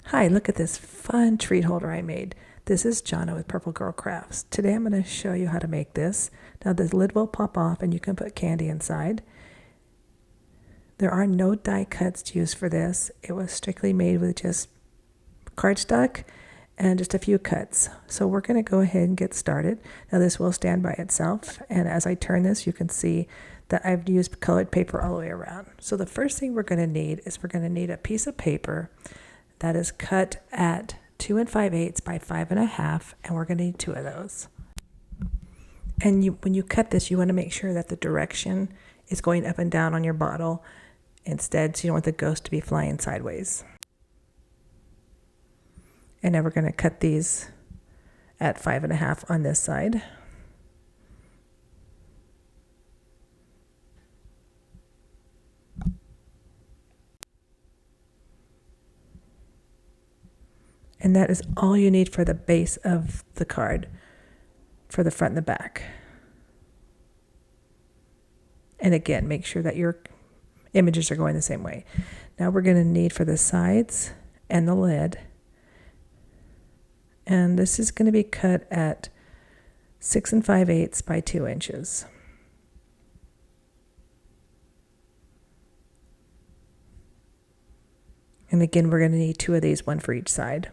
Hi, look at this fun treat holder I made. This is Jonna with Purple Girl Crafts. Today I'm going to show you how to make this. Now the lid will pop off and you can put candy inside. There are no die cuts used for this. It was strictly made with just cardstock and just a few cuts. So we're going to go ahead and get started. Now this will stand by itself, and as I turn this you can see that I've used colored paper all the way around. So the first thing we're going to need is we're going to need a piece of paper that is cut at 2 5/8 by 5 1/2, and we're going to need 2 of those. And when you cut this, you want to make sure that the direction is going up and down on your bottle instead, so you don't want the ghost to be flying sideways. And now we're going to cut these at 5 1/2 on this side. And that is all you need for the base of the card, for the front and the back. And again, make sure that your images are going the same way. Now we're going to need for the sides and the lid. And this is going to be cut at 6 5/8 by 2 inches. And again, we're going to need 2 of these, 1 for each side.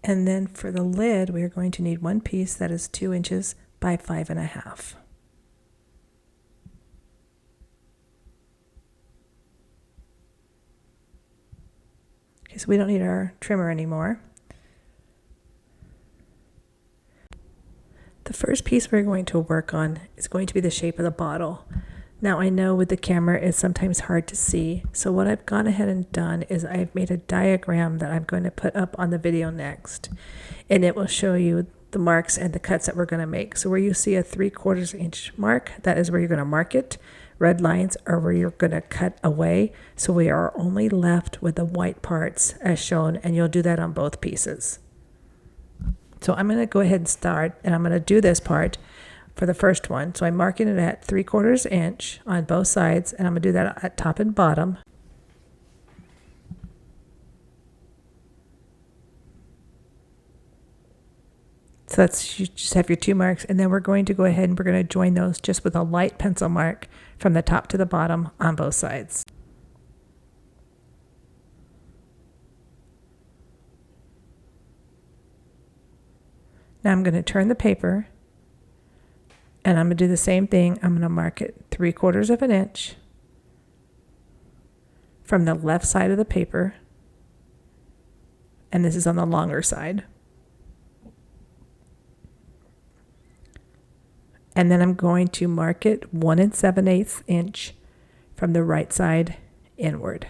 And then for the lid, we are going to need 1 piece that is 2 inches by 5 1/2. Okay, so we don't need our trimmer anymore. The first piece we're going to work on is going to be the shape of the bottle. Now I know with the camera it's sometimes hard to see, so what I've gone ahead and done is I've made a diagram that I'm going to put up on the video next, and it will show you the marks and the cuts that we're going to make. So where you see a 3/4 inch mark, that is where you're going to mark it. Red lines are where you're going to cut away, so we are only left with the white parts as shown, and you'll do that on both pieces. So I'm going to go ahead and start, and I'm going to do this part for the first one. So I'm marking it at 3/4 inch on both sides, and I'm going to do that at top and bottom. So that's, you just have your 2 marks, and then we're going to go ahead and we're going to join those just with a light pencil mark from the top to the bottom on both sides. Now I'm going to turn the paper, and I'm going to do the same thing. I'm going to mark it 3/4 inch from the left side of the paper, and this is on the longer side. And then I'm going to mark it 1 7/8 inch from the right side inward.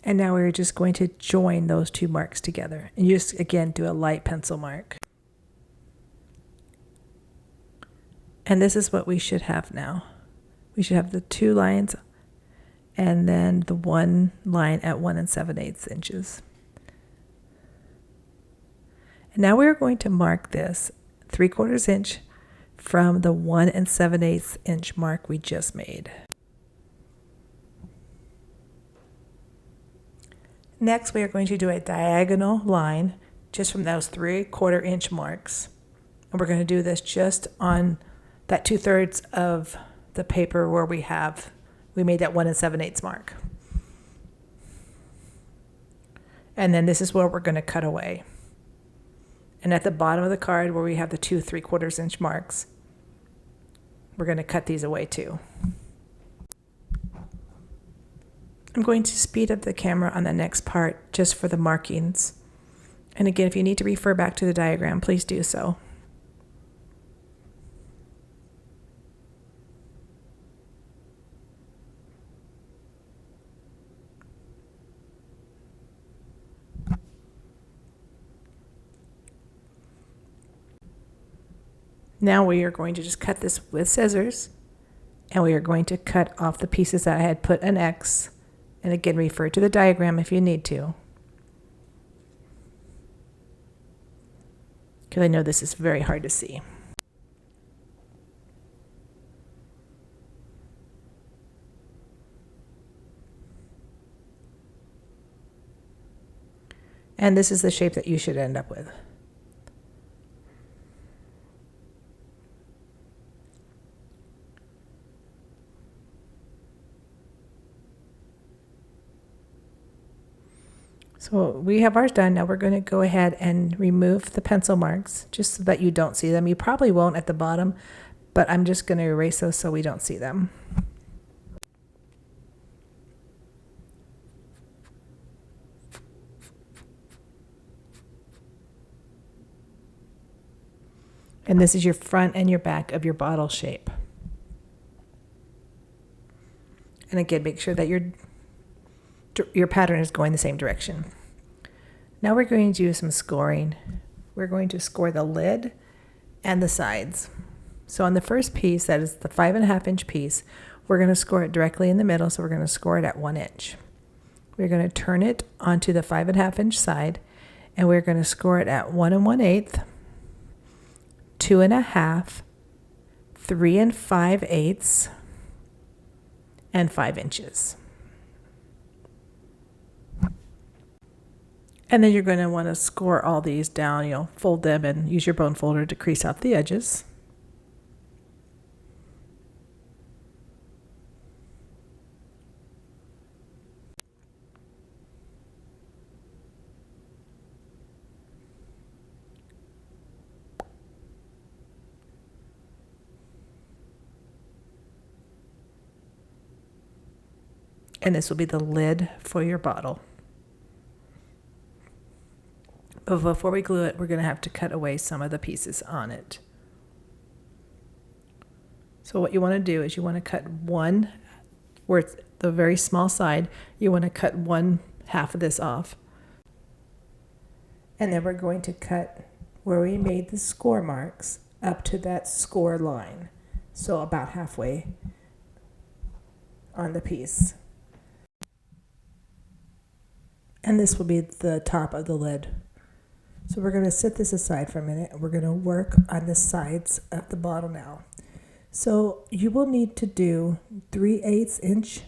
And now we're just going to join those 2 marks together. And you just, again, do a light pencil mark. And this is what we should have now. We should have the 2 lines and then the 1 line at 1 7/8 inches. And now we're going to mark this 3/4 inch from the 1 7/8 inch mark we just made. Next, we are going to do a diagonal line just from those 3/4 inch marks. And we're going to do this just on that 2/3 of the paper where we made that 1 7/8 mark. And then this is where we're going to cut away. And at the bottom of the card where we have the 2 3/4 inch marks, we're going to cut these away too. I'm going to speed up the camera on the next part just for the markings. And again, if you need to refer back to the diagram, please do so. Now we are going to just cut this with scissors, and we are going to cut off the pieces that I had put an X, and again refer to the diagram if you need to, because I know this is very hard to see. And this is the shape that you should end up with. So we have ours done. Now we're going to go ahead and remove the pencil marks just so that you don't see them. You probably won't at the bottom, but I'm just going to erase those so we don't see them. And this is your front and your back of your bottle shape. And again, make sure that your pattern is going the same direction. Now we're going to do some scoring. We're going to score the lid and the sides. So on the first piece, that is the 5.5 inch piece, we're going to score it directly in the middle, so we're going to score it at 1 inch. We're going to turn it onto the 5.5 inch side, and we're going to score it at 1 1/8, 2 1/2, 3 5/8, and 5 inches. And then you're going to want to score all these down. You'll fold them and use your bone folder to crease out the edges. And this will be the lid for your bottle. But before we glue it, we're going to have to cut away some of the pieces on it. So what you want to do is you want to cut one, where it's the very small side, you want to cut 1/2 of this off. And then we're going to cut where we made the score marks up to that score line. So about halfway on the piece. And this will be the top of the lid. So we're going to set this aside for a minute, and we're going to work on the sides of the bottle now. So you will need to do 3/8 inch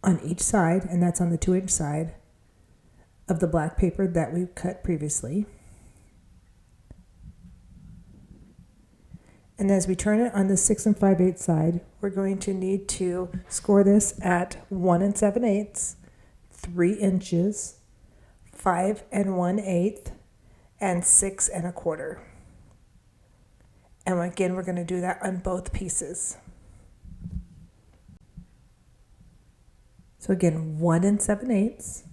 on each side, and that's on the 2 inch side of the black paper that we cut previously. And as we turn it on the 6 5/8 side, we're going to need to score this at 1 7/8, 3 inches, 5 1/8, and 6 1/4. And again, we're going to do that on both pieces. So again, 1 7/8,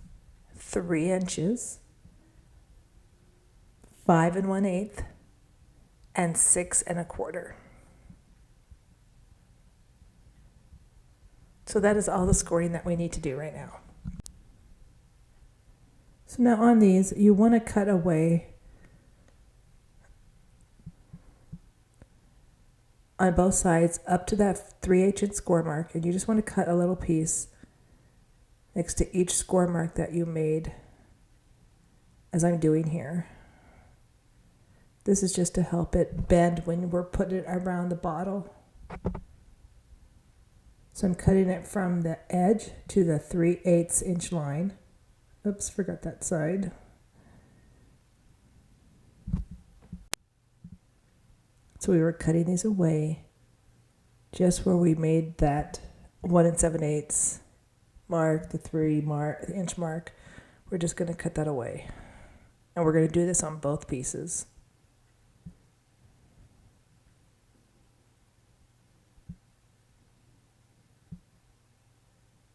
3 inches, 5 1/8, and 6 1/4. So that is all the scoring that we need to do right now. So now on these, you want to cut away on both sides up to that 3/8 inch score mark, and you just want to cut a little piece next to each score mark that you made, as I'm doing here. This is just to help it bend when we're putting it around the bottle. So I'm cutting it from the edge to the 3/8 inch line. Oops, forgot that side. So we were cutting these away just where we made that 1 7/8 mark, the 3 inch mark. We're just going to cut that away. And we're going to do this on both pieces.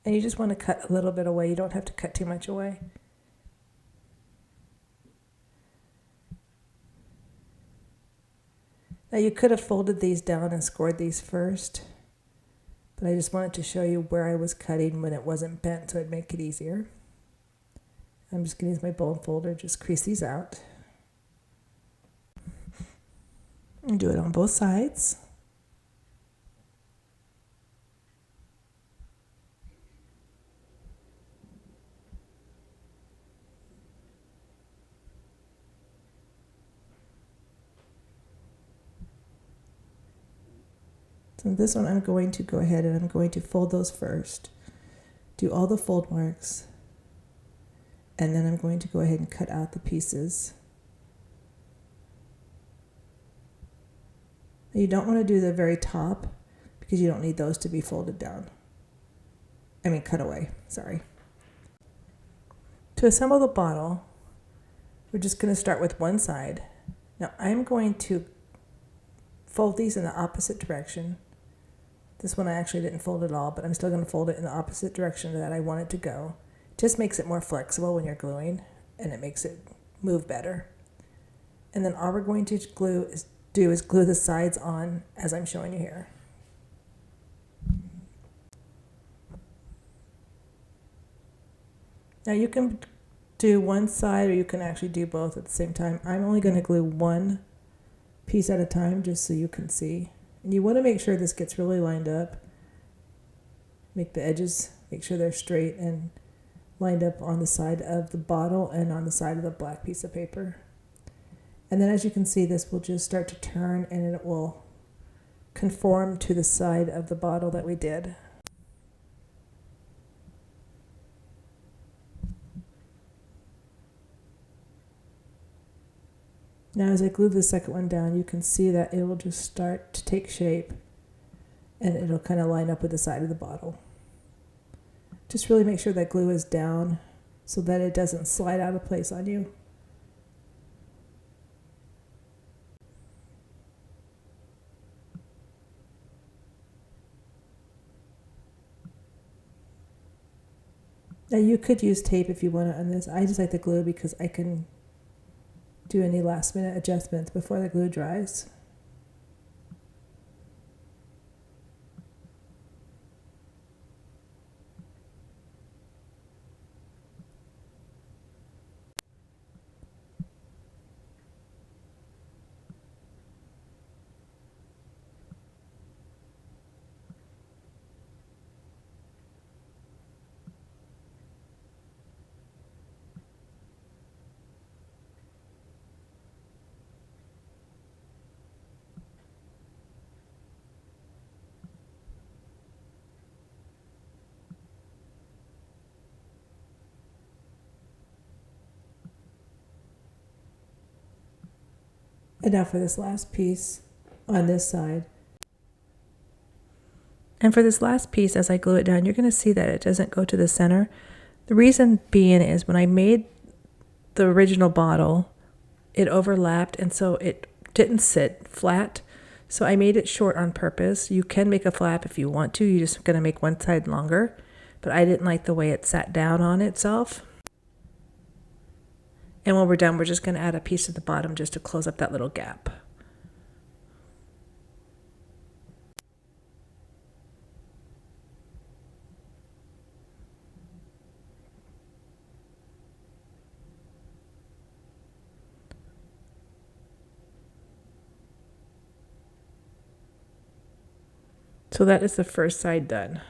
And you just want to cut a little bit away. You don't have to cut too much away. Now you could have folded these down and scored these first, but I just wanted to show you where I was cutting when it wasn't bent, so it'd make it easier. I'm just going to use my bone folder, just crease these out. And do it on both sides. So this one I'm going to go ahead and I'm going to fold those first. Do all the fold marks. And then I'm going to go ahead and cut out the pieces. You don't want to do the very top because you don't need those to be folded down. Cut away, sorry. To assemble the bottle, we're just going to start with one side. Now I'm going to fold these in the opposite direction. This one I actually didn't fold at all, but I'm still going to fold it in the opposite direction that I want it to go. It just makes it more flexible when you're gluing, and it makes it move better. And then all we're going to do is glue the sides on as I'm showing you here. Now you can do one side or you can actually do both at the same time. I'm only going to glue one piece at a time just so you can see. And you want to make sure this gets really lined up. Make the edges, make sure they're straight and lined up on the side of the bottle and on the side of the black piece of paper. And then as you can see, this will just start to turn and it will conform to the side of the bottle that we did. Now as I glue the second one down, you can see that it will just start to take shape and it'll kind of line up with the side of the bottle. Just really make sure that glue is down so that it doesn't slide out of place on you. Now you could use tape if you want it on this. I just like the glue because I can do any last minute adjustments before the glue dries. And now for this last piece on this side. And for this last piece, as I glue it down, you're going to see that it doesn't go to the center. The reason being is when I made the original bottle, it overlapped and so it didn't sit flat. So I made it short on purpose. You can make a flap if you want to. You're just going to make one side longer. But I didn't like the way it sat down on itself. And when we're done, we're just going to add a piece at the bottom just to close up that little gap. So that is the first side done.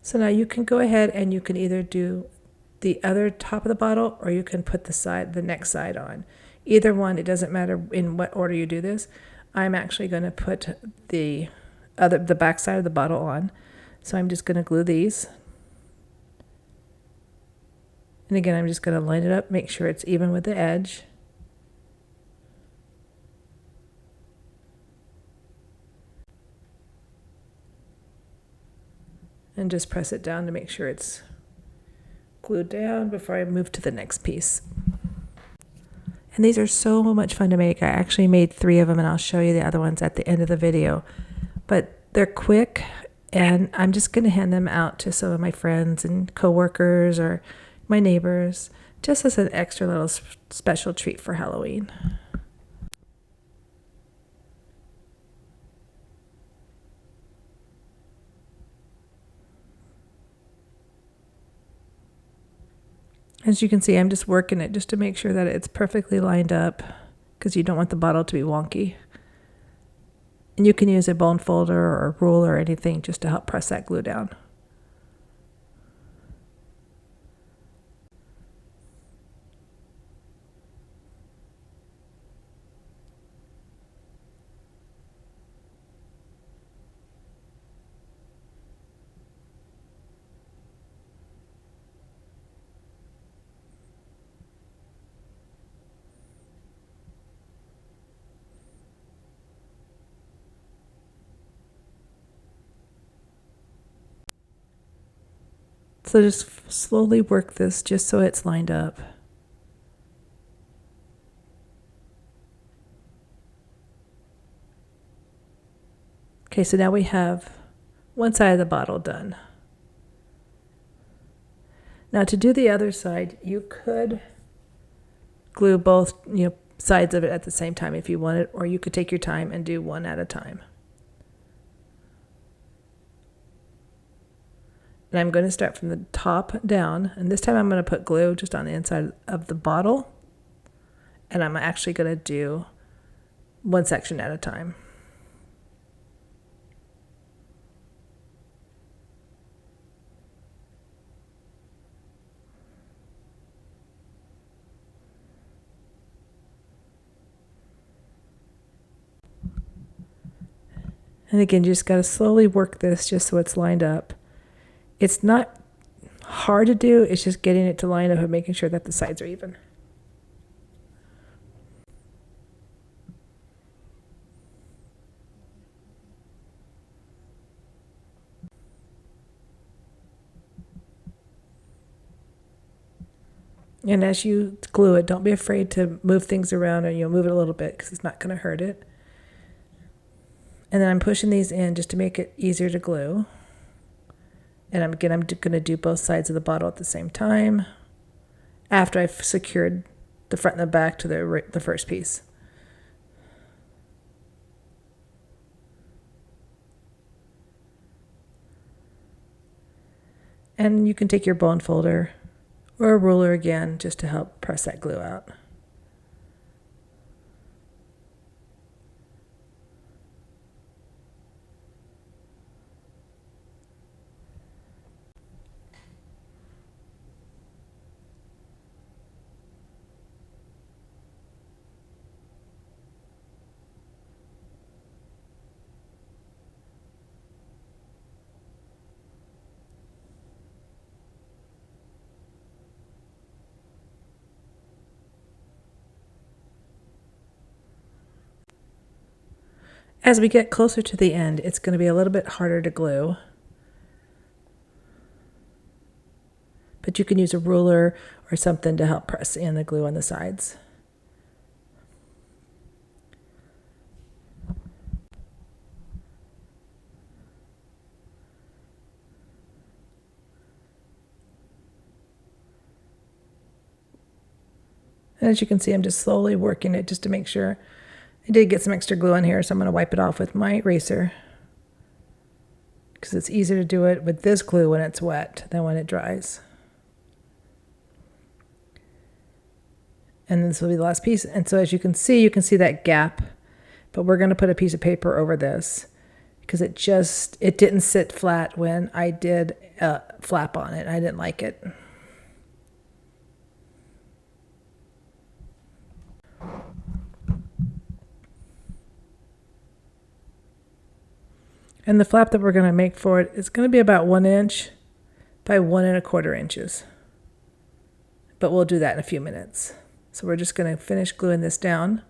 So now you can go ahead and you can either do the other top of the bottle or you can put the next side on. Either one, it doesn't matter in what order you do this. I'm actually going to put the back side of the bottle on. So I'm just going to glue these. And again, I'm just going to line it up, make sure it's even with the edge. And just press it down to make sure it's glued down before I move to the next piece. And these are so much fun to make. I actually made 3 of them and I'll show you the other ones at the end of the video. But they're quick and I'm just going to hand them out to some of my friends and coworkers or my neighbors just as an extra little special treat for Halloween. As you can see, I'm just working it just to make sure that it's perfectly lined up because you don't want the bottle to be wonky. And you can use a bone folder or a ruler or anything just to help press that glue down. So just slowly work this just so it's lined up. Okay, so now we have one side of the bottle done. Now to do the other side, you could glue both, sides of it at the same time if you wanted, or you could take your time and do one at a time. And I'm going to start from the top down, and this time I'm going to put glue just on the inside of the bottle, and I'm actually going to do one section at a time. And again, you just got to slowly work this just so it's lined up. It's not hard to do, it's just getting it to line up and making sure that the sides are even. And as you glue it, don't be afraid to move things around, or move it a little bit because it's not going to hurt it. And then I'm pushing these in just to make it easier to glue. And I'm going to do both sides of the bottle at the same time after I've secured the front and the back to the first piece. And you can take your bone folder or a ruler again just to help press that glue out. As we get closer to the end, it's going to be a little bit harder to glue. But you can use a ruler or something to help press in the glue on the sides. And as you can see, I'm just slowly working it just to make sure. I did get some extra glue on here, so I'm going to wipe it off with my eraser, because it's easier to do it with this glue when it's wet than when it dries. And this will be the last piece. And so as you can see that gap, but we're going to put a piece of paper over this because it didn't sit flat when I did a flap on it. I didn't like it. And the flap that we're going to make for it is going to be about 1 inch by 1 1/4 inches. But we'll do that in a few minutes. So we're just going to finish gluing this down.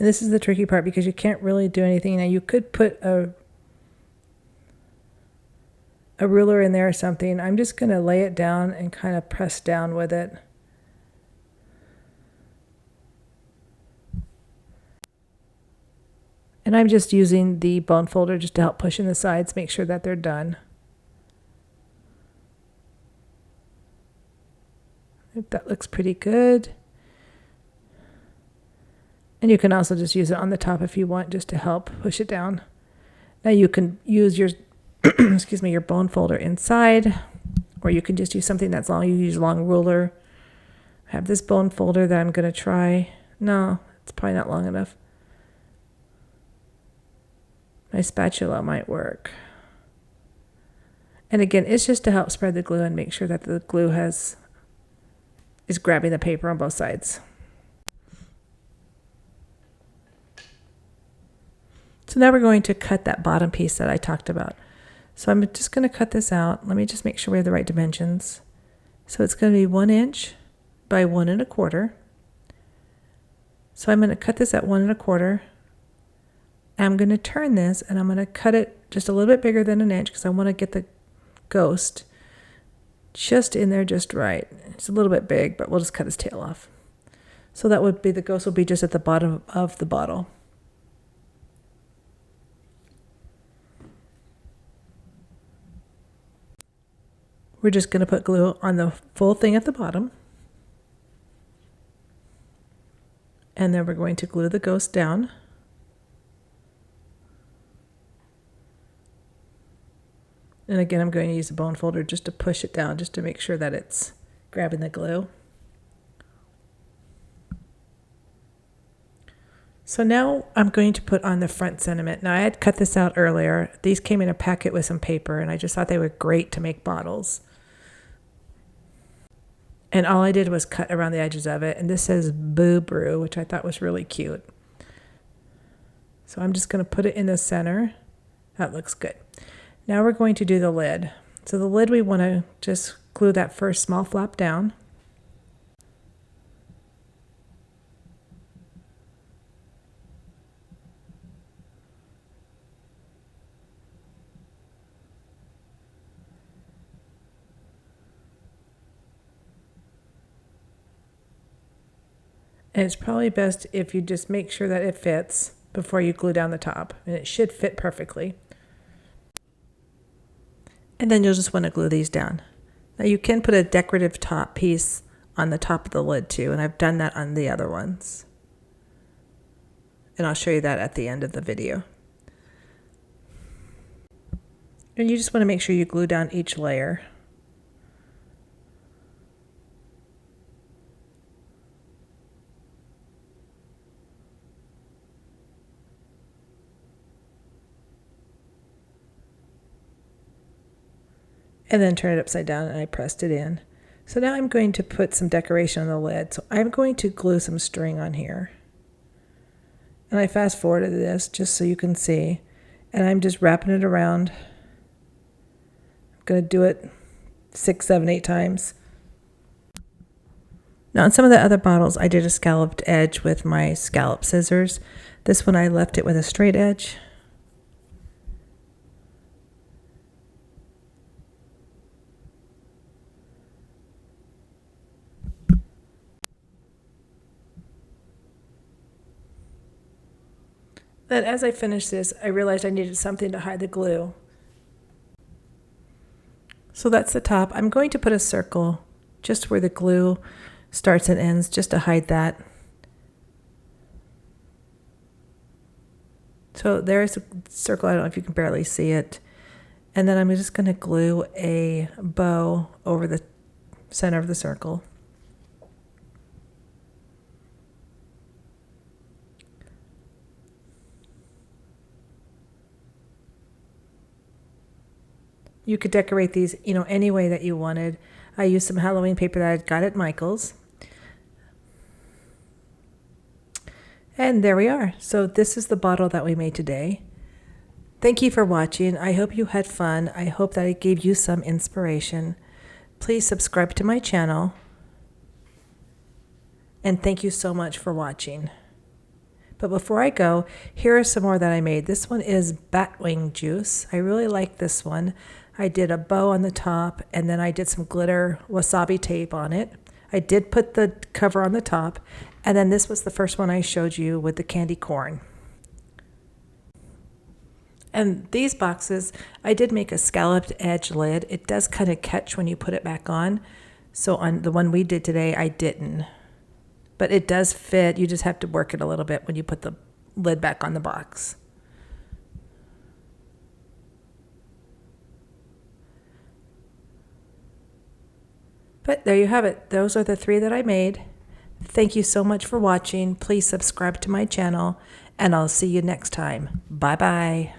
And this is the tricky part because you can't really do anything. Now you could put a ruler in there or something. I'm just going to lay it down and kind of press down with it. And I'm just using the bone folder just to help push in the sides, make sure that they're done. That looks pretty good. And you can also just use it on the top if you want, just to help push it down. Now you can use your excuse me, your bone folder inside, or you can just use something that's long. You use a long ruler. I have this bone folder that I'm going to try. No, it's probably not long enough. My spatula might work. And again, it's just to help spread the glue and make sure that the glue is grabbing the paper on both sides. So now we're going to cut that bottom piece that I talked about. So I'm just going to cut this out. Let me just make sure we have the right dimensions. So it's going to be 1 inch by 1 1/4. So I'm going to cut this at 1 1/4. I'm going to turn this and I'm going to cut it just a little bit bigger than 1 inch because I want to get the ghost just in there just right. It's a little bit big, but we'll just cut his tail off. So that would be, the ghost will be just at the bottom of the bottle. We're just going to put glue on the full thing at the bottom. And then we're going to glue the ghost down. And again, I'm going to use a bone folder just to push it down, just to make sure that it's grabbing the glue. So now I'm going to put on the front sentiment. Now I had cut this out earlier. These came in a packet with some paper, and I just thought they were great to make bottles. And all I did was cut around the edges of it. And this says Boo Brew, which I thought was really cute. So I'm just going to put it in the center. That looks good. Now we're going to do the lid. So the lid, we want to just glue that first small flap down. And it's probably best if you just make sure that it fits before you glue down the top. And it should fit perfectly. And then you'll just want to glue these down. Now you can put a decorative top piece on the top of the lid too, and I've done that on the other ones. And I'll show you that at the end of the video. And you just want to make sure you glue down each layer. And then turn it upside down, and I pressed it in. So now I'm going to put some decoration on the lid. So I'm going to glue some string on here. And I fast forwarded this just so you can see. And I'm just wrapping it around. I'm going to do it 6, 7, 8 times. Now on some of the other bottles, I did a scalloped edge with my scallop scissors. This one I left it with a straight edge. Then as I finished this, I realized I needed something to hide the glue. So that's the top. I'm going to put a circle just where the glue starts and ends, just to hide that. So there's a circle. I don't know if you can barely see it. And then I'm just going to glue a bow over the center of the circle. You could decorate these, any way that you wanted. I used some Halloween paper that I got at Michael's. And there we are. So this is the bottle that we made today. Thank you for watching. I hope you had fun. I hope that it gave you some inspiration. Please subscribe to my channel. And thank you so much for watching. But before I go, here are some more that I made. This one is batwing juice. I really like this one. I did a bow on the top, and then I did some glitter wasabi tape on it. I did put the cover on the top, and then this was the first one I showed you with the candy corn. And these boxes, I did make a scalloped edge lid. It does kind of catch when you put it back on. So on the one we did today, I didn't. But it does fit. You just have to work it a little bit when you put the lid back on the box. But there you have it. Those are the 3 that I made. Thank you so much for watching. Please subscribe to my channel, and I'll see you next time. Bye-bye.